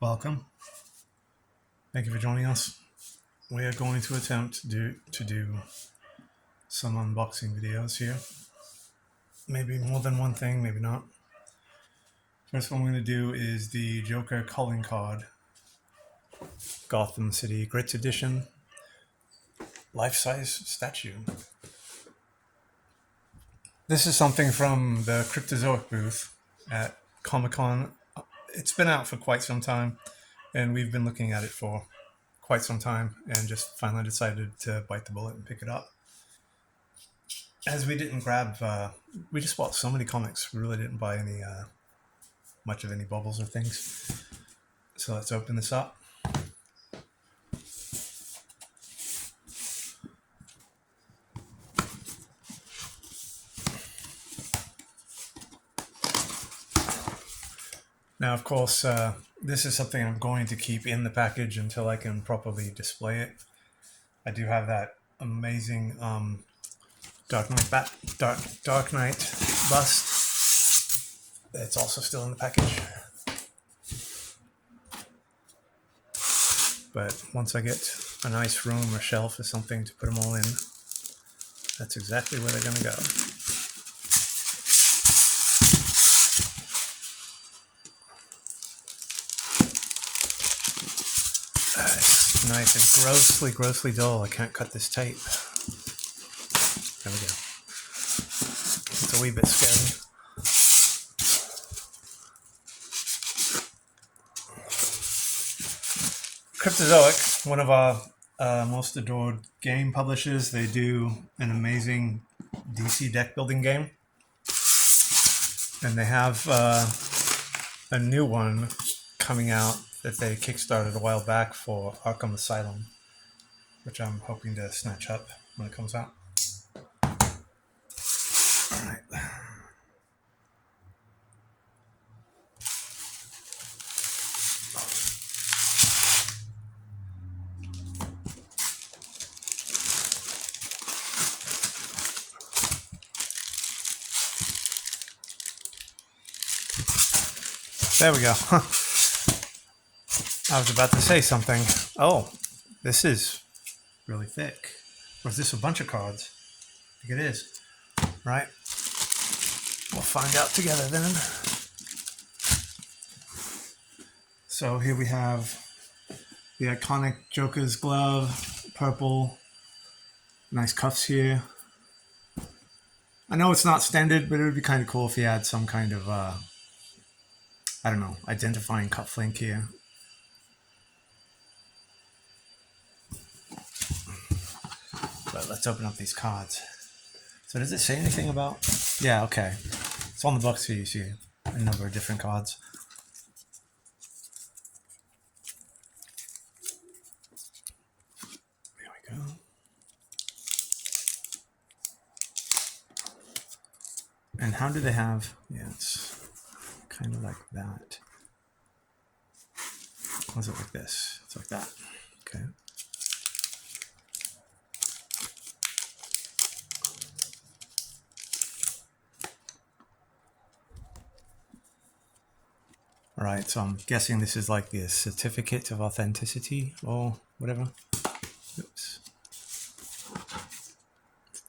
Welcome. Thank you for joining us. We are going to attempt to do some unboxing videos here. Maybe more than one thing, maybe not. First one we're going to do is the Joker calling card, Gotham City Grits Edition, life-size statue. This is something from the Cryptozoic booth at COMICCON. It's been out for quite some time, and we've been looking at it for quite some time, and just finally decided to bite the bullet and pick it up. As we didn't grab, we just bought so many comics. We really didn't buy any, much of any bubbles or things. So let's open this up. Now, of course, this is something I'm going to keep in the package until I can properly display it. I do have that amazing Dark Knight bust. It's also still in the package. But once I get a nice room or shelf or something to put them all in, that's exactly where they're going to go. This knife is grossly dull. I can't cut this tape. There we go. It's a wee bit scary. Cryptozoic, one of our most adored game publishers, they do an amazing DC deck building game. And they have a new one coming out that they kickstarted a while back for Arkham Asylum, which I'm hoping to snatch up when it comes out. All right. There we go. I was about to say something. Oh, this is really thick. Or is this a bunch of cards? I think it is. Right? We'll find out together then. So here we have the iconic Joker's glove, purple, nice cuffs here. I know it's not standard, but it would be kind of cool if he had some kind of, I don't know, identifying cuff link here. But let's open up these cards. So does it say anything about? Yeah, okay. It's on the box here, you see a number of different cards. There we go. And how do they have? Yeah, it's kind of like that. Or is it like this? It's like that. Okay. All right, so I'm guessing this is like the certificate of authenticity or whatever. Oops.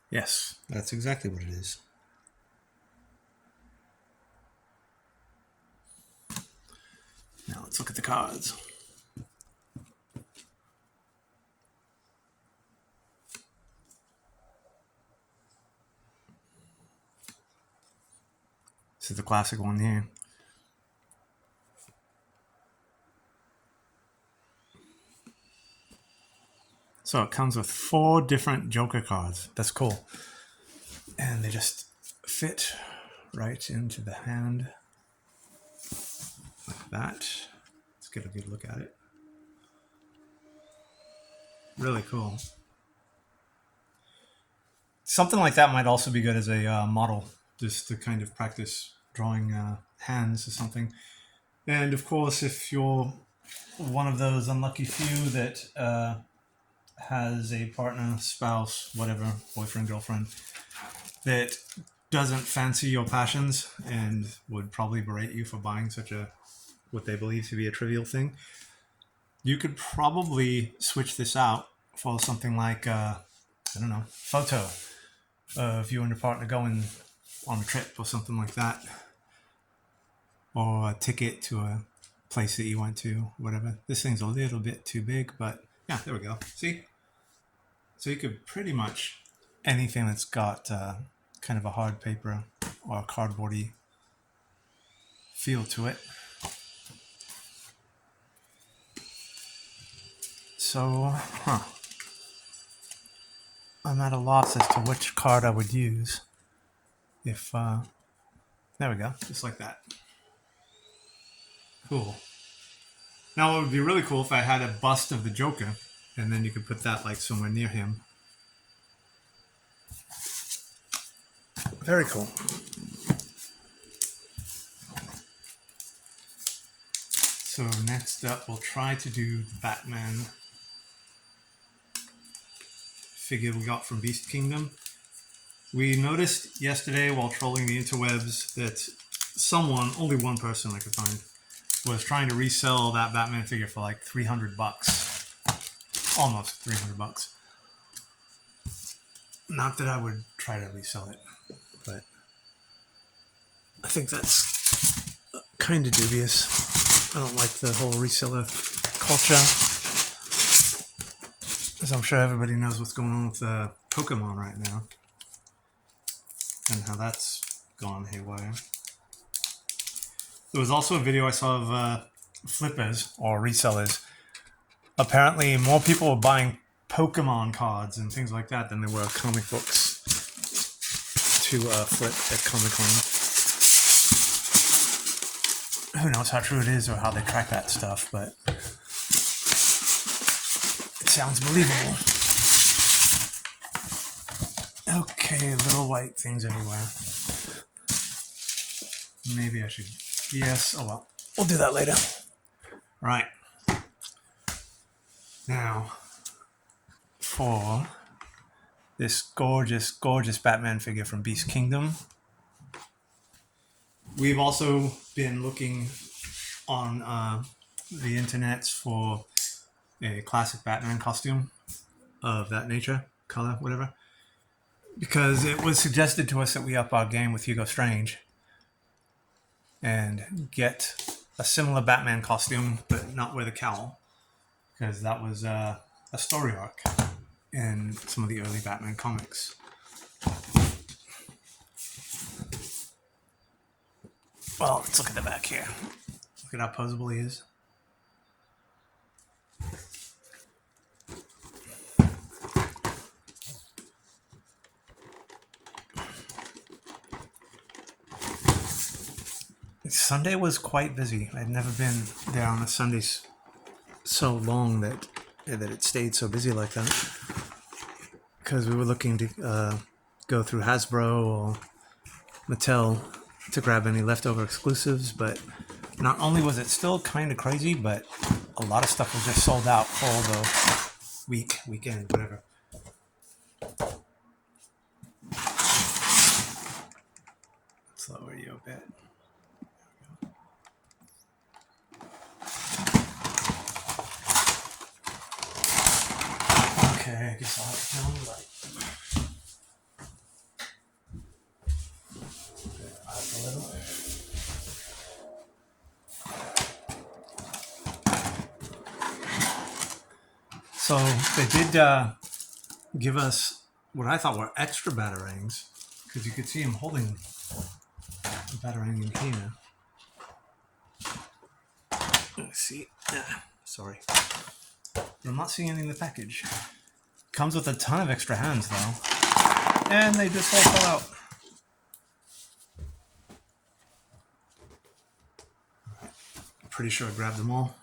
Yes, that's exactly what it is. Now let's look at the cards. This is the classic one here. So it comes with 4 different Joker cards. That's cool. And they just fit right into the hand like that. Let's get a good look at it. Really cool. Something like that might also be good as a model, just to kind of practice drawing hands or something. And of course, if you're one of those unlucky few that has a partner, spouse, whatever, boyfriend, girlfriend, that doesn't fancy your passions and would probably berate you for buying such a what they believe to be a trivial thing. You could probably switch this out for something like, I don't know, photo of you and your partner going on a trip or something like that. Or a ticket to a place that you went to, whatever. This thing's a little bit too big, but yeah, there we go. See? So you could pretty much anything that's got kind of a hard paper or a cardboardy feel to it. So, I'm at a loss as to which card I would use. If, there we go, just like that. Cool. Now, it would be really cool if I had a bust of the Joker, and then you could put that like somewhere near him. Very cool. So next up, we'll try to do the Batman figure we got from Beast Kingdom. We noticed yesterday while trolling the interwebs that someone, only one person I could find, was trying to resell that Batman figure for like $300. Almost $300. Not that I would try to resell it, but I think that's kind of dubious. I don't like the whole reseller culture, as I'm sure everybody knows what's going on with Pokemon right now and how that's gone haywire. There was also a video I saw of flippers or resellers. Apparently, more people were buying Pokemon cards and things like that than there were comic books to flip at Comic-Con. Who knows how true it is or how they track that stuff, but it sounds believable. Okay, little white things everywhere. Maybe I should... Yes, oh well. We'll do that later. Right. Now, for this gorgeous, gorgeous Batman figure from Beast Kingdom, we've also been looking on the internets for a classic Batman costume of that nature, color, whatever, because it was suggested to us that we up our game with Hugo Strange and get a similar Batman costume, but not wear the cowl, because that was a story arc in some of the early Batman comics. Well, let's look at the back here. Look at how posable he is. Sunday was quite busy. I'd never been there on a Sunday so long that it stayed so busy like that. Because we were looking to go through Hasbro or Mattel to grab any leftover exclusives, but not only was it still kind of crazy, but a lot of stuff was just sold out for the weekend, whatever. Let's lower you a bit. Okay, I guess I'll have to down the light. Up a little. So they did give us what I thought were extra batarangs, because you could see him holding the batarang in here. Let's see. Sorry. But I'm not seeing any in the package. Comes with a ton of extra hands, though. And they just all fell out. I'm pretty sure I grabbed them all.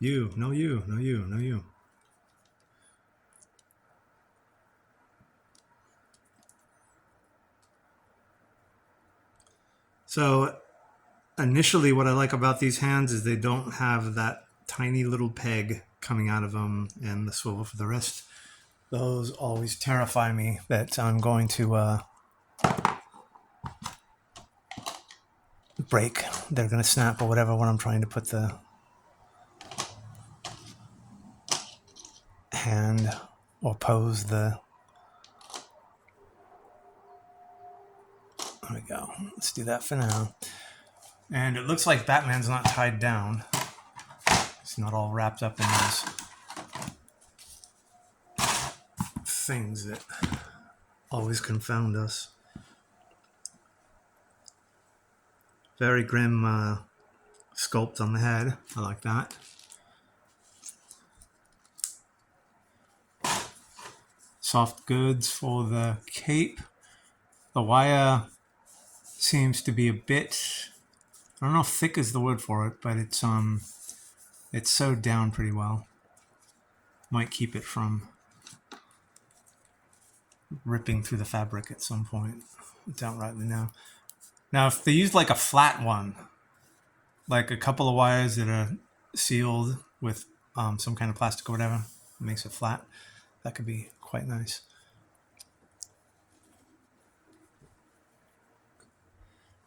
You, no you, no you, no you. So initially what I like about these hands is they don't have that tiny little peg coming out of them and the swivel for the wrist. Those always terrify me that I'm going to break. They're going to snap or whatever when I'm trying to put the hand or pose the... There we go. Let's do that for now. And it looks like Batman's not tied down. It's not all wrapped up in those things that always confound us. Very grim sculpt on the head. I like that. Soft goods for the cape. The wire seems to be a bit, I don't know if thick is the word for it, but it's sewed down pretty well. Might keep it from ripping through the fabric at some point. I don't rightly know. Now, if they used like a flat one, like a couple of wires that are sealed with some kind of plastic or whatever, makes it flat, that could be quite nice.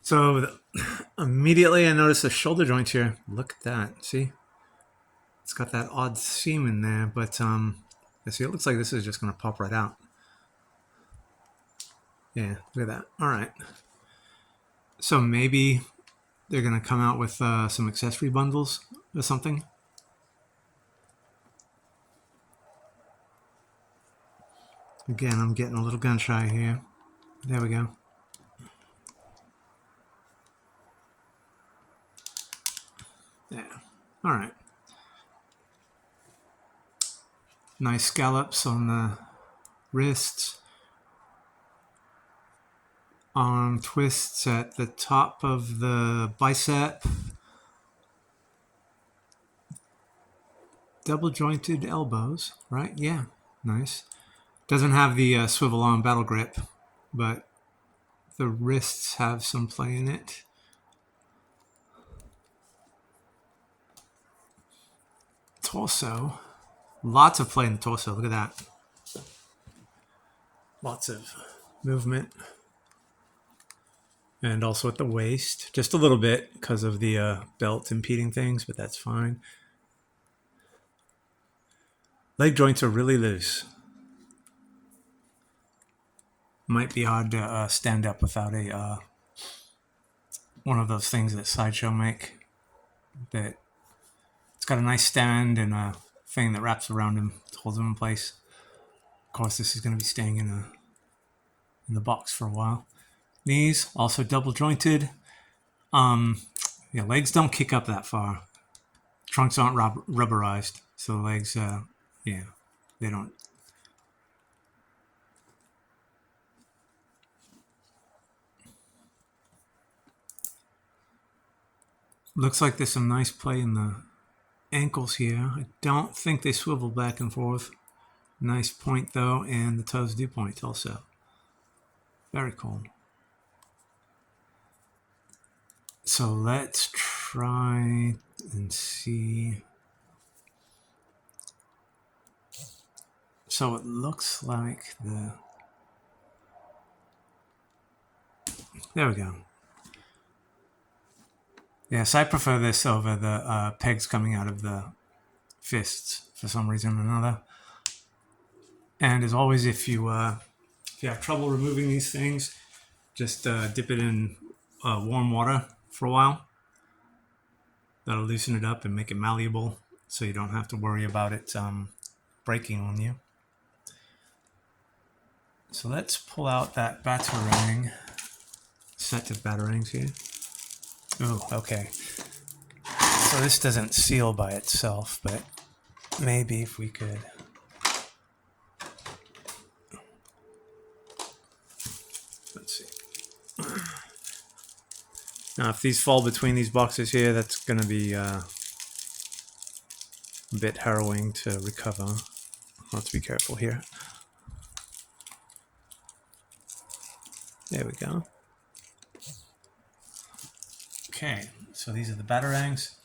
So immediately I noticed the shoulder joint here. Look at that. See? It's got that odd seam in there, but see, it looks like this is just going to pop right out. Yeah, look at that. All right. So maybe they're going to come out with some accessory bundles or something. Again, I'm getting a little gun shy here. There we go. Yeah. All right. Nice scallops on the wrists. Arm twists at the top of the bicep. Double jointed elbows, right? Yeah, nice. Doesn't have the swivel arm battle grip, but the wrists have some play in it. Torso. Lots of play in the torso. Look at that. Lots of movement. And also at the waist. Just a little bit because of the belt impeding things, but that's fine. Leg joints are really loose. Might be hard to stand up without a one of those things that Sideshow make. That it's got a nice stand and a thing that wraps around him, holds him in place. Of course, this is going to be staying in the box for a while. Knees also double jointed. Yeah, legs don't kick up that far. Trunks aren't rubberized, so the legs, yeah, they don't. Looks like there's some nice play in the ankles here. I don't think they swivel back and forth. Nice point though, and the toes do point also. Very cool. So let's try and see. So it looks like there we go. Yes, I prefer this over the pegs coming out of the fists for some reason or another. And as always, if you have trouble removing these things, just dip it in warm water for a while. That'll loosen it up and make it malleable, so you don't have to worry about it breaking on you. So let's pull out that batarang, set of batarangs here. Oh, okay. So this doesn't seal by itself, but maybe if we could... Let's see. Now, if these fall between these boxes here, that's going to be a bit harrowing to recover. I'll have to be careful here. There we go. Okay, so these are the batarangs.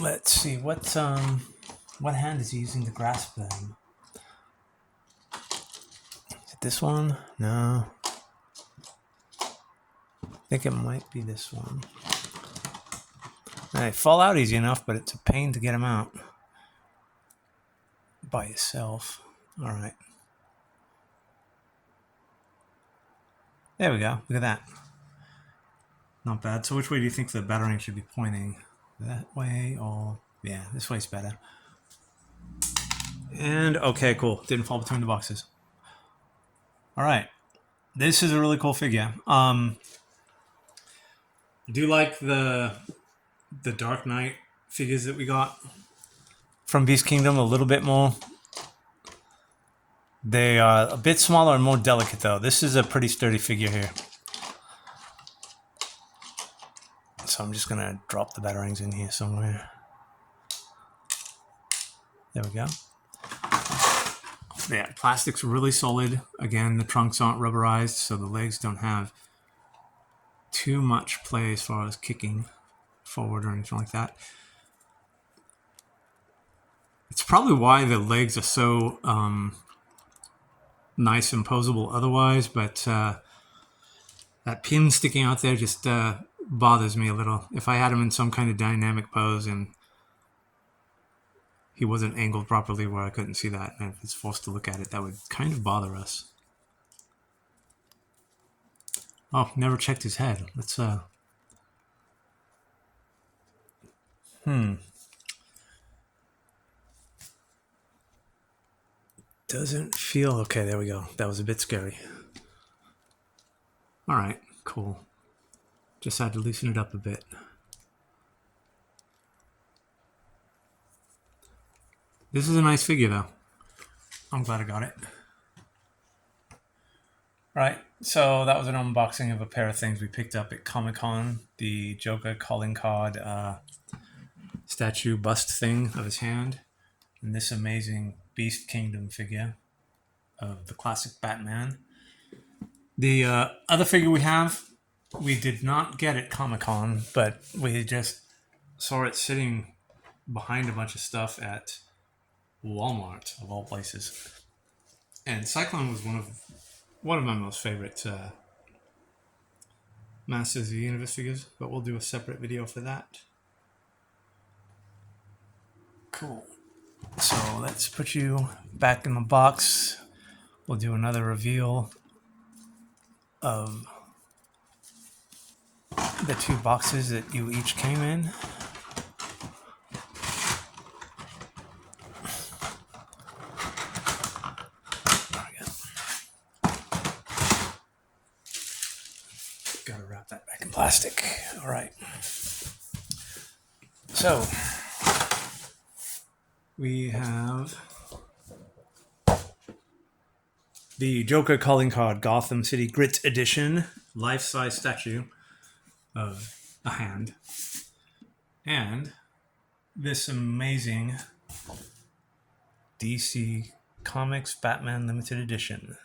Let's see, what What hand is he using to grasp them? Is it this one? No. I think it might be this one. They fall out easy enough, but it's a pain to get them out by yourself. All right. There we go. Look at that. Not bad. So which way do you think the batarang should be pointing? That way or... Yeah, this way's better. And okay, cool. Didn't fall between the boxes. All right. This is a really cool figure. I do like the Dark Knight figures that we got from Beast Kingdom a little bit more. They are a bit smaller and more delicate, though. This is a pretty sturdy figure here. So I'm just going to drop the batarangs in here somewhere. There we go. Yeah, plastic's really solid. Again, the trunks aren't rubberized, so the legs don't have too much play as far as kicking forward or anything like that. It's probably why the legs are so nice and posable otherwise, but that pin sticking out there just bothers me a little. If I had him in some kind of dynamic pose and he wasn't angled properly where I couldn't see that, and if it's forced to look at it, that would kind of bother us. Oh, never checked his head. Let's Doesn't feel... Okay, there we go. That was a bit scary. All right, cool. Just had to loosen it up a bit. This is a nice figure, though. I'm glad I got it. Right, so that was an unboxing of a pair of things we picked up at Comic-Con. The Joker calling card statue bust thing of his hand. And this amazing Beast Kingdom figure of the classic Batman. The other figure we have, we did not get at Comic-Con, but we just saw it sitting behind a bunch of stuff at Walmart, of all places. And Cyclone was one of my most favorite Masters of the Universe figures, but we'll do a separate video for that. Cool. So let's put you back in the box. We'll do another reveal of the two boxes that you each came in. Gotta wrap that back in plastic. All right. So we have the Joker calling card Gotham City Grit Edition, life-size statue of a hand, and this amazing DC Comics Batman Limited Edition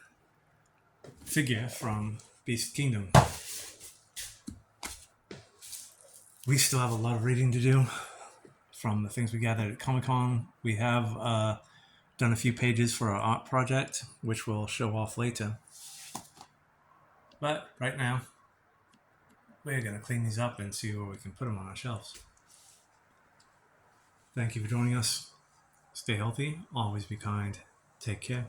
figure from Beast Kingdom. We still have a lot of reading to do from the things we gathered at Comic-Con. We have done a few pages for our art project, which we'll show off later. But right now, we're going to clean these up and see where we can put them on our shelves. Thank you for joining us. Stay healthy, always be kind, take care.